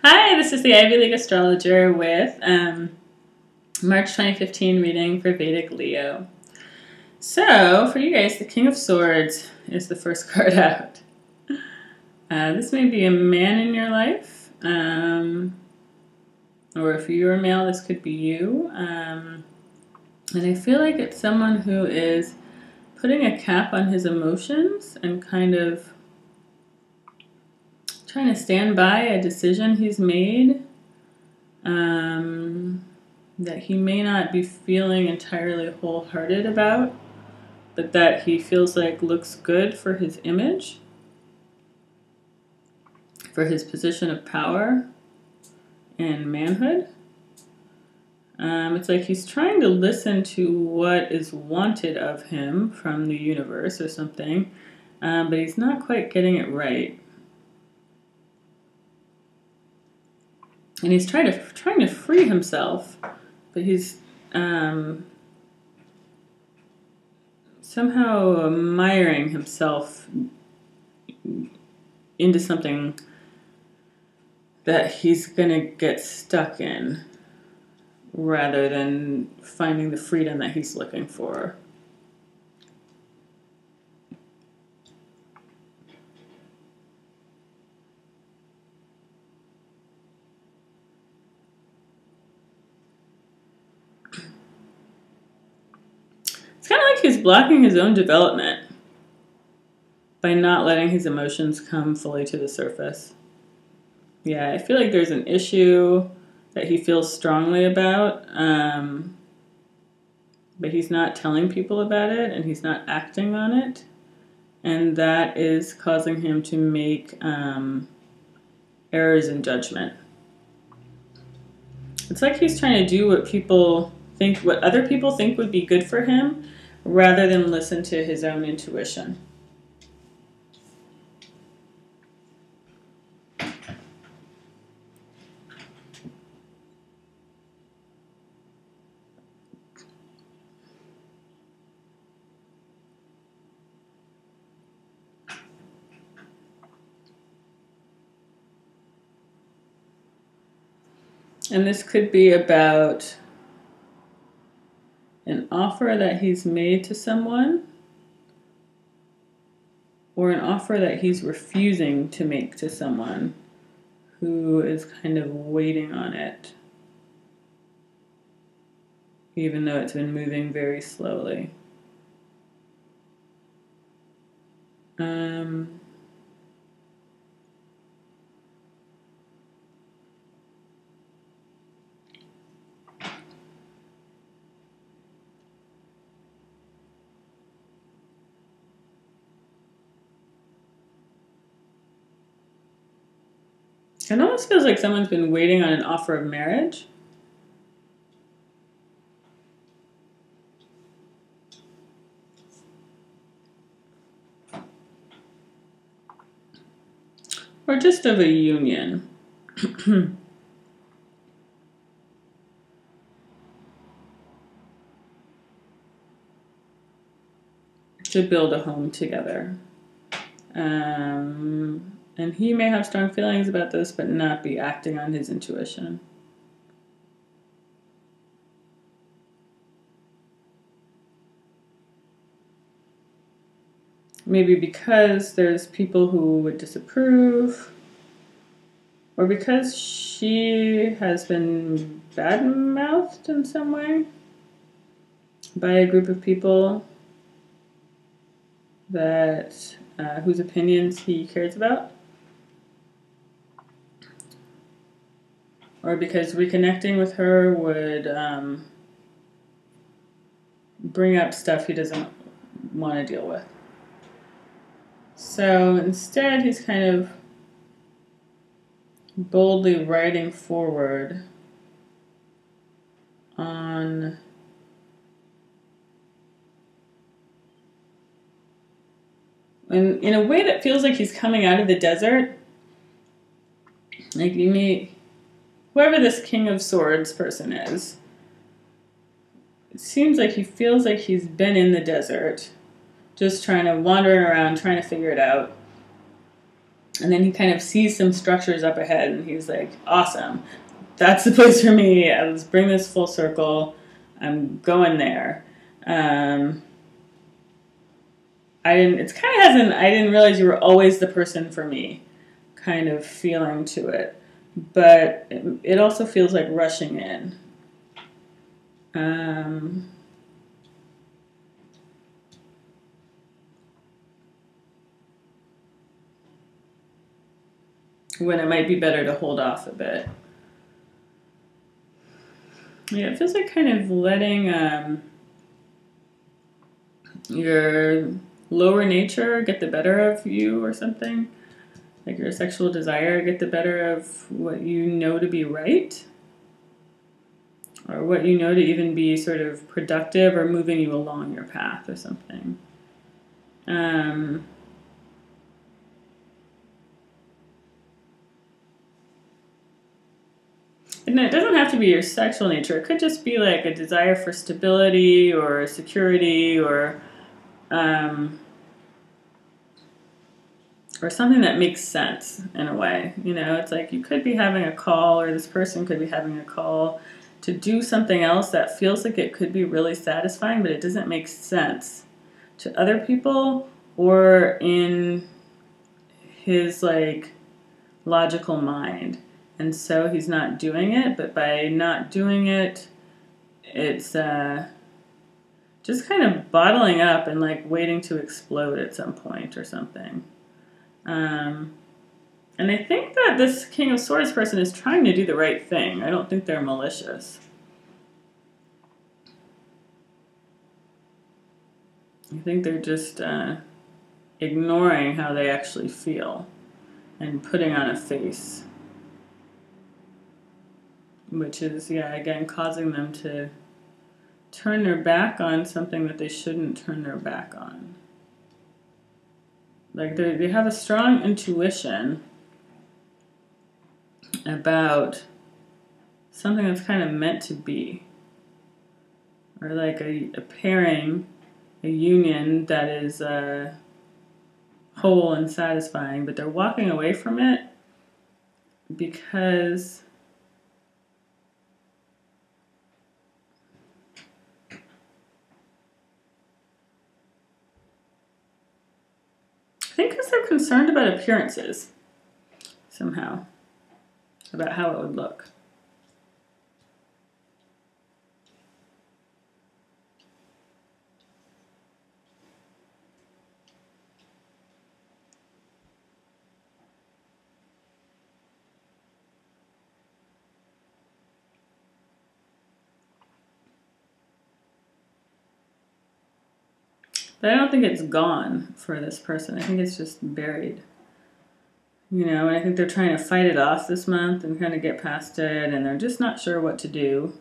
Hi, this is the Ivy League astrologer with March 2015 reading for Vedic Leo. So, for you guys, the King of Swords is the first card out. This may be a man in your life, or if you're a male, this could be you. And I feel like it's someone who is putting a cap on his emotions and kind of trying to stand by a decision he's made that he may not be feeling entirely wholehearted about, but that he feels like looks good for his image, for his position of power and manhood. It's like he's trying to listen to what is wanted of him from the universe or something, but he's not quite getting it right. And he's trying to free himself, but he's somehow miring himself into something that he's gonna get stuck in, rather than finding the freedom that he's looking for. It's kind of like he's blocking his own development by not letting his emotions come fully to the surface. Yeah, I feel like there's an issue that he feels strongly about, but he's not telling people about it and he's not acting on it. And that is causing him to make errors in judgment. It's like he's trying to do what other people think would be good for him, rather than listen to his own intuition. And this could be about an offer that he's made to someone, or an offer that he's refusing to make to someone who is kind of waiting on it, even though it's been moving very slowly. It almost feels like someone's been waiting on an offer of marriage. Or just of a union. To build a home together. And he may have strong feelings about this, but not be acting on his intuition. Maybe because there's people who would disapprove, or because she has been bad-mouthed in some way by a group of people that whose opinions he cares about. Or because reconnecting with her would bring up stuff he doesn't want to deal with. So instead, he's kind of boldly riding forward on in a way that feels like he's coming out of the desert. Like whoever this King of Swords person is, it seems like he feels like he's been in the desert, just wandering around, trying to figure it out. And then he kind of sees some structures up ahead, and he's like, awesome. That's the place for me. Let's bring this full circle. I'm going there. I didn't realize you were always the person for me kind of feeling to it. But it also feels like rushing in. When it might be better to hold off a bit. Yeah, it feels like kind of letting your lower nature get the better of you or something. Like your sexual desire get the better of what you know to be right. Or what you know to even be sort of productive or moving you along your path or something. And it doesn't have to be your sexual nature. It could just be like a desire for stability or security or something that makes sense in a way. You know, it's like you could be having a call, or this person could be having a call to do something else that feels like it could be really satisfying, but it doesn't make sense to other people or in his like logical mind. And so he's not doing it, but by not doing it, it's just kind of bottling up and like waiting to explode at some point or something. And I think that this King of Swords person is trying to do the right thing. I don't think they're malicious. I think they're just ignoring how they actually feel and putting on a face. Which is, yeah, again, causing them to turn their back on something that they shouldn't turn their back on. Like they have a strong intuition about something that's kind of meant to be. Or like a pairing, a union that is whole and satisfying, but they're walking away from it because I think because they're concerned about appearances somehow, about how it would look. But I don't think it's gone for this person. I think it's just buried. You know, and I think they're trying to fight it off this month and kind of get past it, and they're just not sure what to do,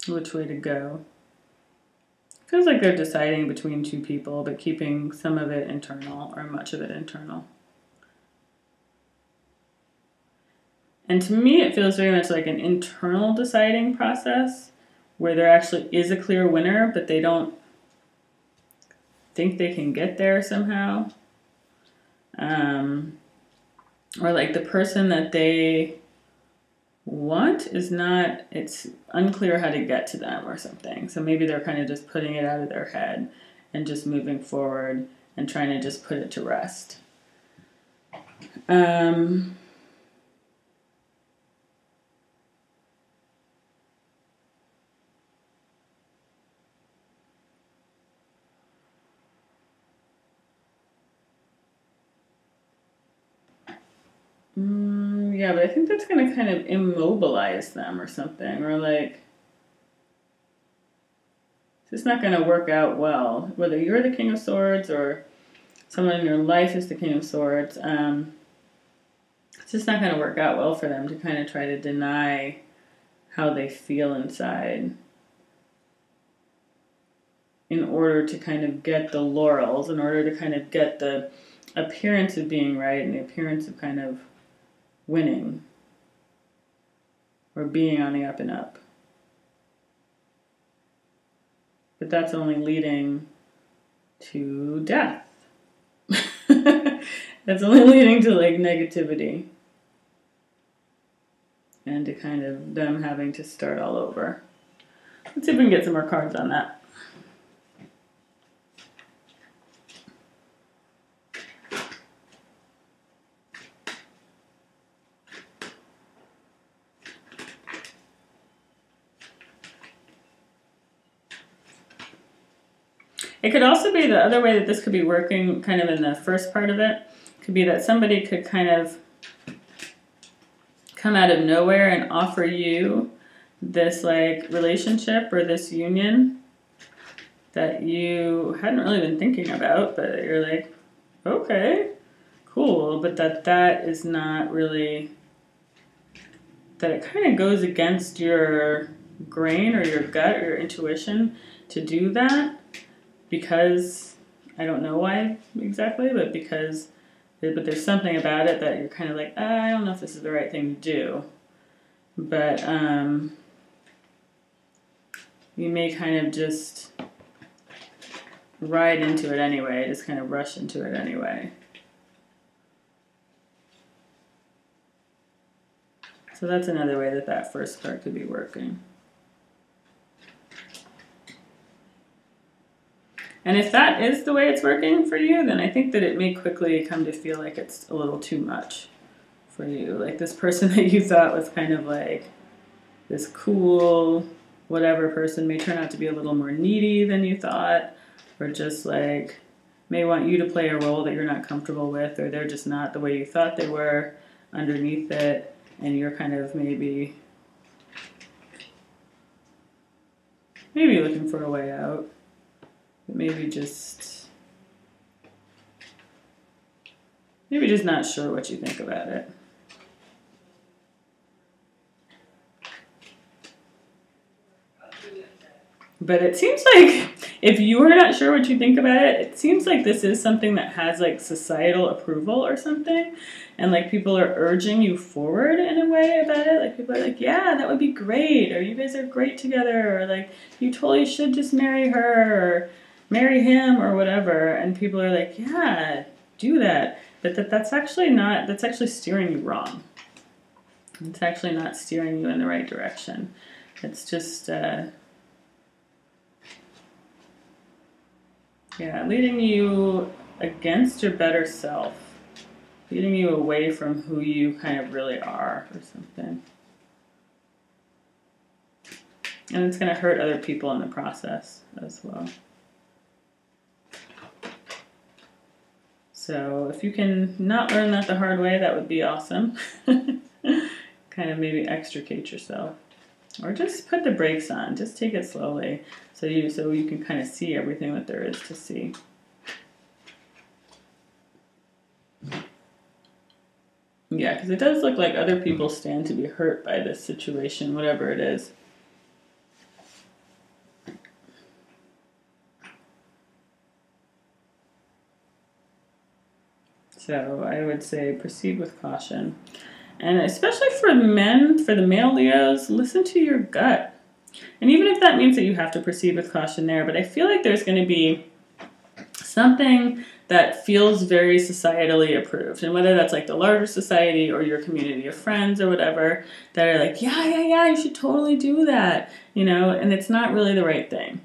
which way to go. Feels like they're deciding between two people, but keeping some of it internal, or much of it internal. And to me, it feels very much like an internal deciding process where there actually is a clear winner, but they don't think they can get there somehow. Or like the person that they want is not, it's unclear how to get to them or something. So maybe they're kind of just putting it out of their head and just moving forward and trying to just put it to rest. Yeah, but I think that's going to kind of immobilize them or something, or like, it's not going to work out well. Whether you're the King of Swords or someone in your life is the King of Swords, it's just not going to work out well for them to kind of try to deny how they feel inside in order to kind of get the laurels, in order to kind of get the appearance of being right and the appearance of kind of winning or being on the up and up. But that's only leading to death. It's only leading to like negativity and to kind of them having to start all over. Let's see if we can get some more cards on that. It could also be the other way that this could be working kind of in the first part of it. Could be that somebody could kind of come out of nowhere and offer you this like relationship or this union that you hadn't really been thinking about, but you're like, okay, cool, but that is not really, that it kind of goes against your grain or your gut or your intuition to do that. Because, I don't know why exactly, but there's something about it that you're kind of like, I don't know if this is the right thing to do. But you may kind of just ride into it anyway, just kind of rush into it anyway. So that's another way that first card could be working. And if that is the way it's working for you, then I think that it may quickly come to feel like it's a little too much for you. Like this person that you thought was kind of like this cool whatever person may turn out to be a little more needy than you thought, or just like may want you to play a role that you're not comfortable with, or they're just not the way you thought they were underneath it, and you're kind of maybe looking for a way out. Maybe just not sure what you think about it. But it seems like if you are not sure what you think about it, it seems like this is something that has like societal approval or something. And like people are urging you forward in a way about it. Like people are like, yeah, that would be great. Or you guys are great together. Or like, you totally should just marry her. Or marry him or whatever, and people are like, yeah, do that. But that's actually steering you wrong. It's actually not steering you in the right direction. It's just, leading you against your better self. Leading you away from who you kind of really are or something. And it's going to hurt other people in the process as well. So if you can not learn that the hard way, that would be awesome. Kind of maybe extricate yourself. Or just put the brakes on. Just take it slowly so you can kind of see everything that there is to see. Yeah, because it does look like other people stand to be hurt by this situation, whatever it is. So I would say proceed with caution. And especially for men, for the male Leos, listen to your gut. And even if that means that you have to proceed with caution there, but I feel like there's going to be something that feels very societally approved. And whether that's like the larger society or your community of friends or whatever, that are like, yeah, you should totally do that, and it's not really the right thing.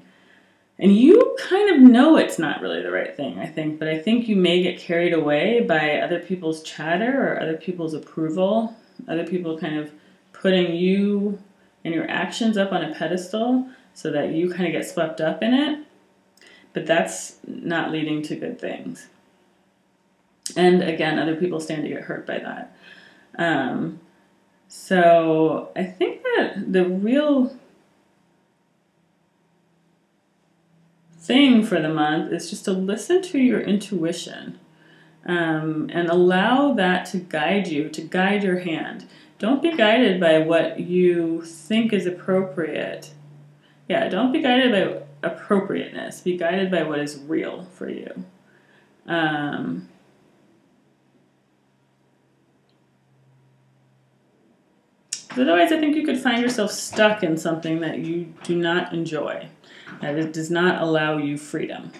And you kind of know it's not really the right thing, I think, but I think you may get carried away by other people's chatter or other people's approval, other people kind of putting you and your actions up on a pedestal so that you kind of get swept up in it. But that's not leading to good things. And again, other people stand to get hurt by that. So I think that the real thing for the month is just to listen to your intuition and allow that to guide you, to guide your hand. Don't be guided by what you think is appropriate. Yeah, don't be guided by appropriateness. Be guided by what is real for you. Otherwise, I think you could find yourself stuck in something that you do not enjoy, that it does not allow you freedom.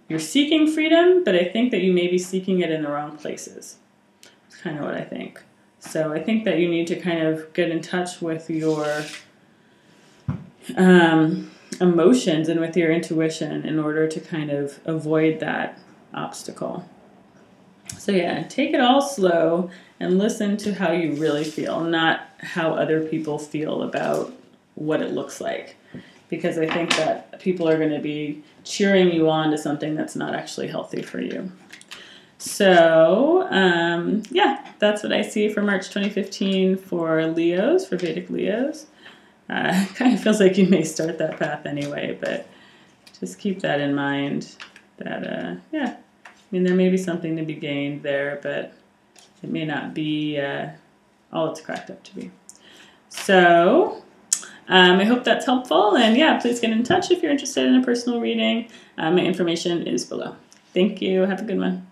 you're seeking freedom, but I think that you may be seeking it in the wrong places. That's kind of what I think. So I think that you need to kind of get in touch with your emotions and with your intuition in order to kind of avoid that obstacle. So yeah, take it all slow and listen to how you really feel, not how other people feel about what it looks like. Because I think that people are going to be cheering you on to something that's not actually healthy for you. So, yeah, that's what I see for March 2015 for Leos, for Vedic Leos. Kind of feels like you may start that path anyway, but just keep that in mind that, yeah, I mean, there may be something to be gained there, but it may not be all it's cracked up to be. So, I hope that's helpful, and yeah, please get in touch if you're interested in a personal reading. My information is below. Thank you. Have a good one.